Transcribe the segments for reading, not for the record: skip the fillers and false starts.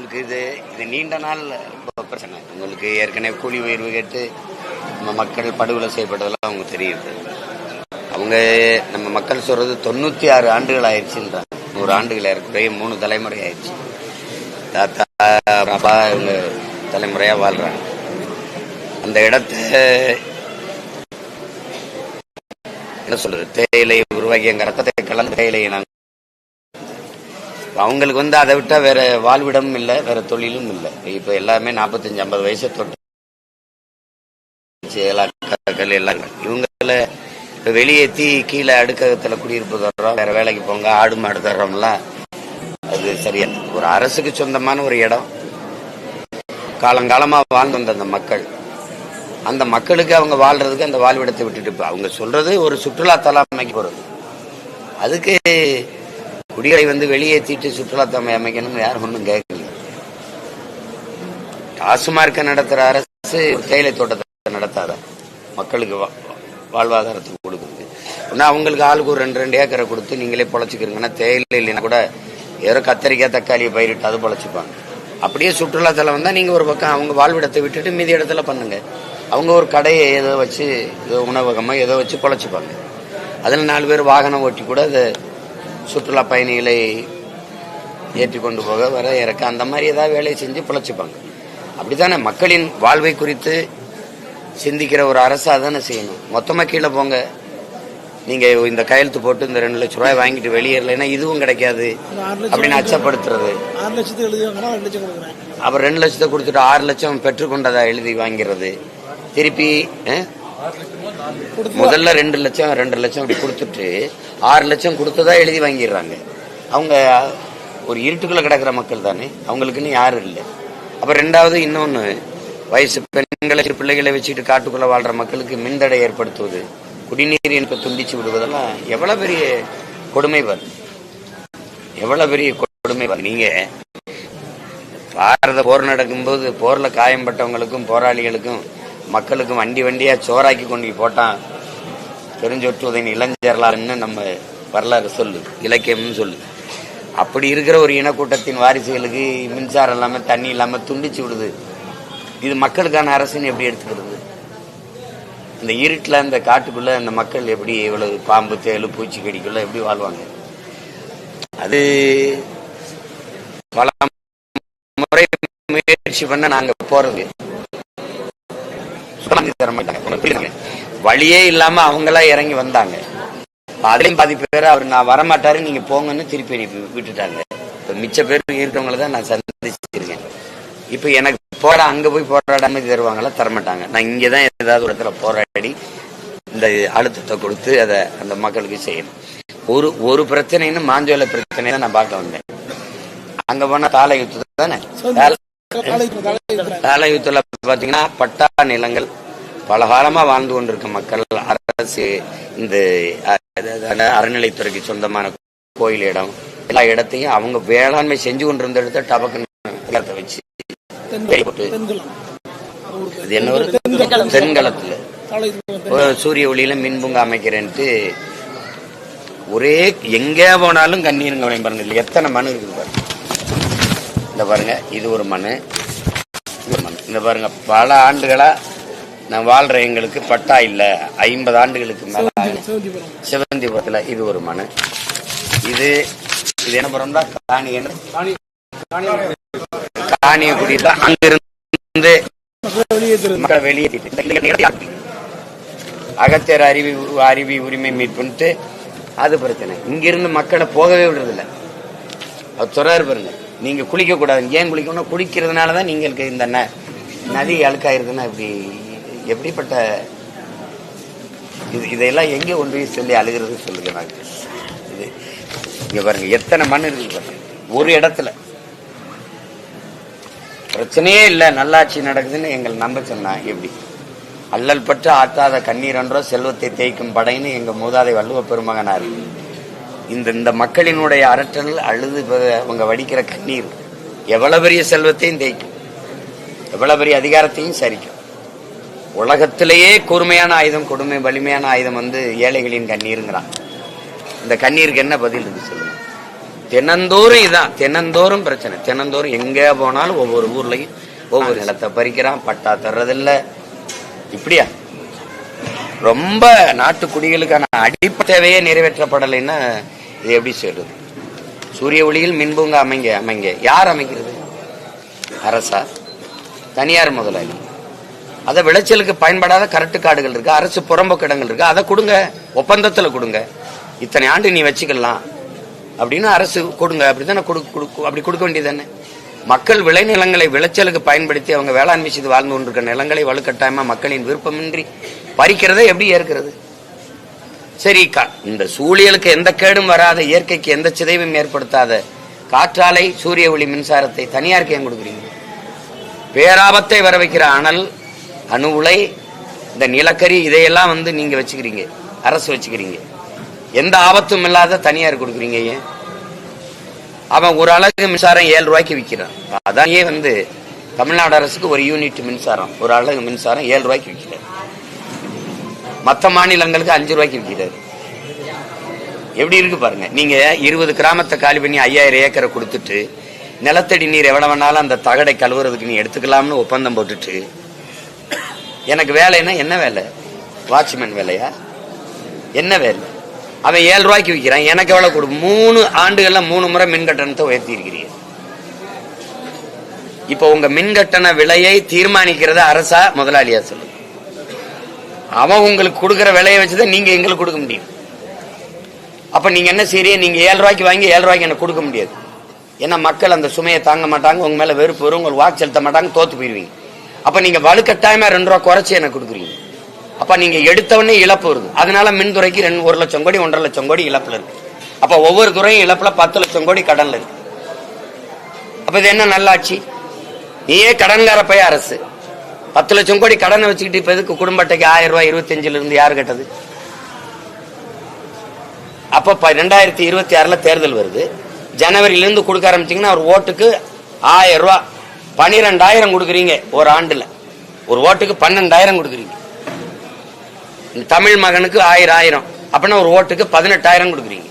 உங்களுக்கு இது நீண்ட நாள் பிரச்சனை. உங்களுக்கு ஏற்கனவே கூலி உயர்வு கேட்டு நம்ம மக்கள் படுகொலை செய்யப்பட்டதெல்லாம் அவங்க தெரியுது. அவங்க நம்ம மக்கள் சொல்றது 96 ஆண்டுகள் ஆயிடுச்சுன்றாங்க. 100 ஆண்டுகள் ஏற்கனவே 3 தலைமுறை ஆயிடுச்சு. தாத்தா அப்பா இவங்க தலைமுறையா வாழ்றாங்க. அந்த இடத்த என்ன சொல்றது, தேயிலை உருவாக்கி எங்க ரத்தத்தை கலந்து தேயிலையை நாங்கள் அவங்களுக்கு அதை விட்டா வேற வாழ்விடமும் இல்லை, வேற தொழிலும் இல்லை. இப்ப எல்லாமே 45-50 வயசை தொட்டு எல்லாம் இவங்கள வெளியேற்றி கீழே அடுக்ககத்துல குடியிருப்பு தர்றோம், வேற வேலைக்கு போங்க, ஆடு மாடு தர்றோம்லாம். அது சரியா ஒரு அரசுக்கு சொந்தமான ஒரு இடம், காலங்காலமா வாழ்ந்து வந்த அந்த மக்கள், அந்த மக்களுக்கு அவங்க வாழ்றதுக்கு அந்த வாழ்விடத்தை விட்டுட்டு அவங்க சொல்றது ஒரு சுற்றுலா தலம் அமைக்க போறது. அதுக்கு குடிகளை வெளியேற்றிட்டு சுற்றுலா தலம் அமைக்கணும்னு யாரும் ஒன்றும் கேட்கல. டாஸ்மார்க்க நடத்துற அரசு தேயிலை தோட்டத்தை நடத்தாத மக்களுக்கு வாழ்வாதாரத்துக்கு கொடுக்குது. அவங்களுக்கு ஆளுக்கு ஒரு 2 ஏக்கரை கொடுத்து நீங்களே பொழைச்சிக்கிறீங்கன்னா தேயிலை இல்லைன்னா கூட ஏதோ கத்தரிக்காய் தக்காளியை பயிரிட்டு அது பொழைச்சிப்பாங்க. அப்படியே சுற்றுலா தலம் வந்தா நீங்க ஒரு பக்கம் அவங்க வாழ்விடத்தை விட்டுட்டு மீதி இடத்துல பண்ணுங்க. அவங்க ஒரு கடையை ஏதோ வச்சு ஏதோ உணவகமா ஏதோ வச்சு பொழைச்சிப்பாங்க. அதுல 4 பேர் வாகனம் ஓட்டி கூட அதை சுற்றுலா பயணிகளை ஏற்றி கொண்டு போக வர இறக்க அந்த மாதிரி ஏதாவது வேலையை செஞ்சு பொழைச்சிப்பாங்க. அப்படித்தானே மக்களின் வாழ்வை குறித்து சிந்திக்கிற ஒரு அரசா தானே செய்யணும். மொத்தமா கீழே போங்க, நீங்க இந்த கையெழுத்து போட்டு இந்த 2 லட்சம் ரூபாய் வாங்கிட்டு வெளியேறலைன்னா இதுவும் கிடைக்காது அப்படின்னு அச்சப்படுத்துறது. அப்புறம் 2 லட்சத்தை கொடுத்துட்டு 6 லட்சம் பெற்றுக்கொண்டதா எழுதி வாங்கிறது. திருப்பி முதல்ல 2 லட்சம் அப்படி கொடுத்துட்டு 6 லட்சம் கொடுத்ததா எழுதி வாங்கிடுறாங்க. அவங்க ஒரு இருட்டுக்குள்ள கிடக்கிற மக்கள் தானே, அவங்களுக்குன்னு யாரும் இல்லை. அப்புறம் 2வது இன்னொன்னு, வயசு பெண்களை பிள்ளைகளை வச்சுட்டு காட்டுக்குள்ள வாழ்ற மக்களுக்கு மின்தடை ஏற்படுத்துவது, குடிநீர் இணைப்பை துண்டிச்சு விடுவதெல்லாம் எவ்வளவு பெரிய கொடுமை வரும், எவ்வளவு பெரிய கொடுமை வரும். நீங்க பாரத போர் நடக்கும்போது போர்ல காயம்பட்டவங்களுக்கும் போராளிகளுக்கும் மக்களுக்கும் வண்டியா சோறாக்கி கொண்டு போட்டான் தெரிஞ்சொற்றுவதன் இளைஞர்களான்னு நம்ம வரலாறு சொல்லு, இலக்கியம்னு சொல்லு. அப்படி இருக்கிற ஒரு இனக்கூட்டத்தின் வாரிசுகளுக்கு மின்சாரம் இல்லாம தண்ணி இல்லாம துண்டிச்சு விடுது. இது மக்களுக்கான அரசுன்னு எப்படி எடுத்துக்கிறது? இந்த இருட்டுல இந்த காட்டுக்குள்ள அந்த மக்கள் எப்படி இவ்வளவு பாம்பு தேளு பூச்சி கடிக்குள்ள எப்படி வாழ்வாங்க? அது பல முறை முயற்சி பண்ண நாங்க போறது வழியே இல்லாம அவங்களா இறங்கி வந்தாங்க. அதுலயும் பாதி பேர் அவர் நான் வரமாட்டாரு நீங்க போங்கன்னு திருப்பி விட்டுட்டாங்க. மிச்ச பேர் இருக்கவங்களை தான் நான் சந்திச்சிருக்கேன். இப்ப எனக்கு அங்க போய் போராட அனுமதி தருவாங்களா? தரமாட்டாங்க. நான் இங்கதான் ஏதாவது ஒரு இடத்துல போராடி இந்த அழுத்தத்தை கொடுத்து அதை அந்த மக்களுக்கு செய்யணும். ஒரு பிரச்சனைன்னு மாஞ்சோலை பிரச்சனை தான் நான் பார்க்க வந்தேன். அங்க போனா தாலை யுத்தம் தானே. தாலை யுத்தத்துல பாத்தீங்கன்னா பட்டா நிலங்கள் பல காலமா வாழ்ந்து கொண்டிருக்க மக்கள், அரசு இந்த அறநிலைத்துறைக்கு சொந்தமான கோயில் இடம் எல்லா இடத்தையும் அவங்க வேளாண்மை செஞ்சு கொண்டிருந்த இடத்த டபக்கு வச்சு என்ன ஒரு தென்களத்துல சூரிய ஒளியில மின்பூங்கா அமைக்கிறேன்ட்டு ஒரே எங்க போனாலும் கண்ணீருங்க பாருங்க. இல்ல எத்தனை மனு இருக்குது பாருங்க. இந்த பாருங்க, இது ஒரு மனு. இந்த பாருங்க, பல ஆண்டுகளா நான் வாழ்ற எங்களுக்கு பட்டா இல்ல, 50 ஆண்டுகளுக்கு மேல சிவந்திபுரத்துல இது ஒரு மனு. இது என்ன பண்றோம்னா காணிய குடியில அங்கிருந்து மக்களை வெளியேற்றிட்டு அகத்தியர் அருவி உரிமை மீட்புன்ட்டு அது பிரச்சனை. இங்கிருந்து மக்களை போகவே விடுறதில்ல. அது சொல்றாரு பாருங்க, நீங்க குளிக்க கூடாது. ஏன் குளிக்கணும்? குளிக்கிறதுனாலதான் நீங்களுக்கு இந்த நதி அழுக்காயிருதுன்னா எப்படிப்பட்ட இதெல்லாம் எங்க ஒன்று சொல்லி அழுகிறது சொல்லுங்க. நாங்க இது இங்க பாருங்க எத்தனை மண் இருக்கு பாருங்க. ஒரு இடத்துல பிரச்சனையே இல்ல, நல்லாட்சி நடக்குதுன்னு எங்களை நம்ப சொன்னா எப்படி? அல்லல் பட்டு ஆத்தாத கண்ணீர் என்றோ செல்வத்தை தேய்க்கும் படைன்னு எங்க மூதாதை வள்ளுவ பெருமகனார். இந்த மக்களினுடைய அரட்டல் அழுது அவங்க வடிக்கிற கண்ணீர் எவ்வளவு பெரிய செல்வத்தையும் தேய்க்கும், எவ்வளவு பெரிய அதிகாரத்தையும் சரிக்கும். உலகத்திலேயே கூர்மையான ஆயுதம், கொடுமை வலிமையான ஆயுதம் ஏழைகளின் கண்ணீருங்கிறான். இந்த கண்ணீருக்கு என்ன பதில் இருக்கு சொல்லுங்க? தினந்தோறும் இதான், தினந்தோறும் பிரச்சனை. தினந்தோறும் எங்க போனாலும் ஒவ்வொரு ஊர்லயும் ஒவ்வொரு நிலத்தை பறிக்கிறான், பட்டா தர்றதில்ல. இப்படியா ரொம்ப நாட்டு குடிகளுக்கான அடிப்படை தேவையே நிறைவேற்றப்படலைன்னா இது எப்படி சொல்றது? சூரிய ஒளியில் மின்பூங்கா அமைங்க யார் அமைக்கிறது? அரசா, தனியார் முதலாளி? அதை விளைச்சலுக்கு பயன்படாத கரட்டு காடுகள் இருக்கு, அரசு புறம்போக்கு இடங்கள் இருக்கு, அதை கொடுங்க, ஒப்பந்தத்துல கொடுங்க, இத்தனை ஆண்டு நீ வச்சுக்கலாம் அப்படின்னு அரசு கொடுங்க. அப்படித்தானே அப்படி கொடுக்க வேண்டியது தானே? மக்கள் விளைநிலங்களை விளைச்சலுக்கு பயன்படுத்தி அவங்க வேளாண்மை செய்து வாழ்ந்து கொண்டிருக்க நிலங்களை வலுக்கட்டாயமா மக்களின் விருப்பமின்றி பறிக்கிறத எப்படி ஏற்கிறது? சரி, இந்த சூழியலுக்கு எந்த கேடும் வராத, இயற்கைக்கு எந்த சிதைவும் ஏற்படுத்தாத காற்றாலை சூரிய ஒளி மின்சாரத்தை தனியாருக்கு ஏன் கொடுக்குறீங்க? பேராபத்தை வர வைக்கிற அனல், அணு உலை, இந்த நிலக்கரி, இதையெல்லாம் நீங்க வச்சுக்கிறீங்க, அரசு வச்சுக்கிறீங்க. எந்த ஆபத்தும் இல்லாத தனியார் கொடுக்குறீங்க. ஏன்? அவன் ஒரு அலகு மின்சாரம் 7 ரூபாய்க்கு விற்கிறான். அதான் ஏன் தமிழ்நாடு அரசுக்கு ஒரு யூனிட் மின்சாரம், ஒரு அலகு மின்சாரம் 7 ரூபாய்க்கு விற்கிறார். மற்ற மாநிலங்களுக்கு 5 ரூபாய்க்கு விற்கிறாரு. எப்படி இருக்கு பாருங்க. நீங்க 20 கிராமத்தை காலி பண்ணி 5000 ஏக்கரை கொடுத்துட்டு நிலத்தடி நீர் எவ்வளவு வேணாலும் அந்த தகடை கழுவுறதுக்கு நீ எடுத்துக்கலாம்னு ஒப்பந்தம் போட்டுட்டு எனக்கு வேலைன்னா என்ன வேலை? வாட்ச்மேன் வேலையா? என்ன வேலை? அவன் 7 ரூபாய்க்கு விற்கிறான், எனக்கு எவ்வளவு கொடு? 3 ஆண்டுகள்ல 3 முறை மின் கட்டணத்தை உயர்த்தி இருக்கிறீங்க. இப்ப உங்க மின் கட்டண விலையை தீர்மானிக்கிறது அரசா முதலாளியா சொல்லுங்க. அவன் உங்களுக்கு கொடுக்கிற விலையை வச்சுதான் நீங்க எங்களுக்கு கொடுக்க முடியும். அப்ப நீங்க என்ன செய்றீங்க? நீங்க 7 ரூபாய்க்கு வாங்கி 7 ரூபாய்க்கு எனக்கு கொடுக்க முடியாது. ஏன்னா மக்கள் அந்த சுமையை தாங்க மாட்டாங்க, உங்க மேல வெறுப்பு வரும், உங்களுக்கு வாக்கு செலுத்த மாட்டாங்க, தோத்து போயிருவீங்க. அப்ப நீங்க வலுக்கட்டாயமா 2 ரூபாய் குறைச்சி எனக்கு கொடுக்குறீங்க. அப்ப நீங்க எடுத்தவொடனே இழப்பு வருது. அதனால மின்துறைக்கு 1 லட்சம் கோடி 1.5 லட்சம் கோடி இழப்புல இருக்கு. அப்ப ஒவ்வொரு துறையும் இழப்புல 10 லட்சம் கோடி கடன்ல இருக்கு. அப்ப இது என்ன நல்லாட்சி? நீயே கடன்கார பைய அரசு 10 லட்சம் கோடி கடனை வச்சுக்கிட்டு இப்ப எதுக்கு குடும்ப அட்டைக்கு 1000 ரூபாய் 25 இருந்து யாரு கட்டது? அப்ப 2026 தேர்தல் வருது. ஜனவரியிலிருந்து கொடுக்க ஆரம்பிச்சீங்கன்னா ஒரு ஓட்டுக்கு 1000 ரூபாய், 12,000 கொடுக்குறீங்க ஒரு ஆண்டுல. ஒரு ஓட்டுக்கு 12,000 கொடுக்குறீங்க. தமிழ் மகனுக்கு 1000 அப்படின்னா ஒரு ஓட்டுக்கு 18,000 கொடுக்குறீங்க.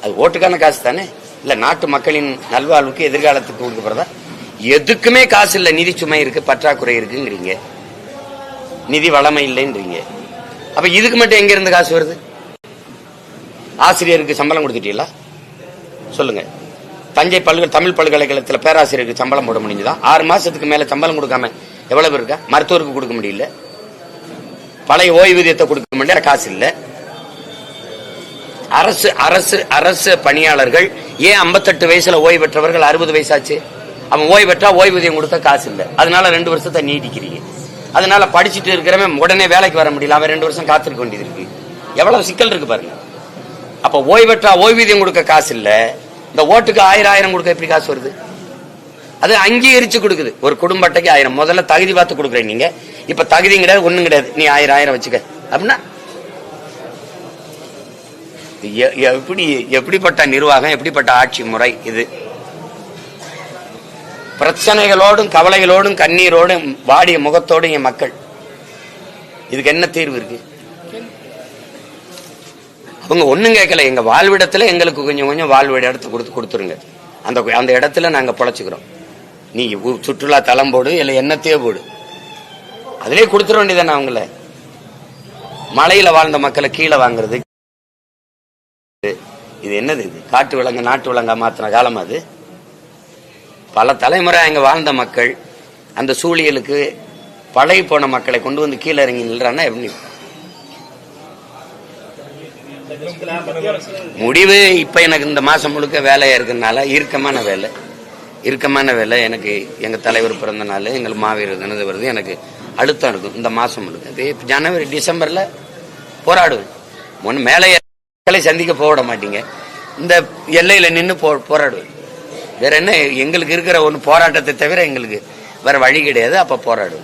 அது ஓட்டுக்கான காசு தானே? இல்ல நாட்டு மக்களின் நல்வாழ்வுக்கு எதிர்காலத்துக்கு கொடுக்கப்படுறதா? எதுக்குமே காசு இல்ல, நிதி சுமை இருக்கு, பற்றாக்குறை இருக்குங்கிறீங்க, நிதி வளமை இல்லைன்றீங்க. அப்ப இதுக்கு மட்டும் எங்க இருந்து காசு வருது? ஆசிரியருக்கு சம்பளம் கொடுத்துட்டீங்களா சொல்லுங்க. தஞ்சை தமிழ் பல்கலைக்கழகத்தில் பேராசிரியருக்கு சம்பளம் போட முடிஞ்சுதான்? 6 மாசத்துக்கு மேல சம்பளம் கொடுக்காம எவ்வளவு இருக்கா? மருத்துவருக்கு கொடுக்க முடியல, பழைய ஓய்வூதியத்தை கொடுக்க முடியல, காசு இல்ல. அரசு அரசு அரசு பணியாளர்கள் ஏன் 58 வயசுல ஓய்வு பெற்றவர்கள் 60 வயசாச்சு? அவன் ஓய்வு பெற்றா ஓய்வூதியம் கொடுத்த காசு இல்ல, அதனால 2 வருஷத்தை நீட்டிக்கிறீங்க. அதனால படிச்சுட்டு இருக்கிறவன் உடனே வேலைக்கு வர முடியல, அவன் 2 வருஷம் காத்திருக்க வேண்டியது இருக்கு. எவ்வளவு சிக்கல் இருக்கு பாருங்க. அப்ப ஓய்வு பெற்றா ஓய்வூதியம் கொடுக்க காசு இல்ல, இந்த ஓட்டுக்கு 1000 கொடுக்க எப்படி காசு வருது? அது அங்கீகரிச்சு கொடுக்குது. ஒரு குடும்ப அட்டைக்கு 1000 முதல்ல தகுதி பார்த்து கொடுக்குறேன். நீங்க இப்ப தகுதி கிடையாது, ஒண்ணும் கிடையாது, நீ 1000 வச்சுக்க அப்படின்னா எப்படிப்பட்ட நிர்வாகம், எப்படிப்பட்ட ஆட்சி முறை இது? பிரச்சனைகளோடும் கவலைகளோடும் கண்ணீரோடும் வாடிய முகத்தோடும் என் மக்கள், இதுக்கு என்ன தீர்வு இருக்கு? அவங்க ஒண்ணும் கேட்கல. எங்க வாழ்விடத்துல எங்களுக்கு கொஞ்சம் கொஞ்சம் வாழ்விட இடத்தை கொடுத்துருங்க, அந்த இடத்துல நாங்க பொழைச்சுக்கிறோம். நீ சுற்றுலா தளம் போடு, இல்ல என்னத்தையோ போடு, அதிலே கொடுத்துட வேண்டியதானே அவங்கள. மலையில வாழ்ந்த மக்களை கீழே வாங்குறது, இது என்னது? இது காட்டு விலங்கு நாட்டு விலங்கா மாத்தின காலம் அது. பல தலைமுறை அங்க வாழ்ந்த மக்கள் அந்த சூழியலுக்கு பழகி போன மக்களை கொண்டு வந்து கீழே இறங்கி நில்றான்னா எப்படி முடிவு? இப்ப எனக்கு இந்த மாசம் முழுக்க வேலையா இருக்கனால இறுக்கமான வேலை எனக்கு. எங்க தலைவர் பிறந்த நாள், எங்கள் மாவீரர் தினது வருது, எனக்கு அழுத்தம் இருக்கும் இந்த மாசம் முழுக்க. ஜனவரி டிசம்பர்ல போராடுவேன். ஒன்னு மேலே சந்திக்க போட மாட்டீங்க, இந்த எல்லையில நின்று போராடுவேன். வேற என்ன எங்களுக்கு இருக்கிற ஒன்று போராட்டத்தை தவிர எங்களுக்கு வேற வழி கிடையாது. அப்ப போராடுவேன்.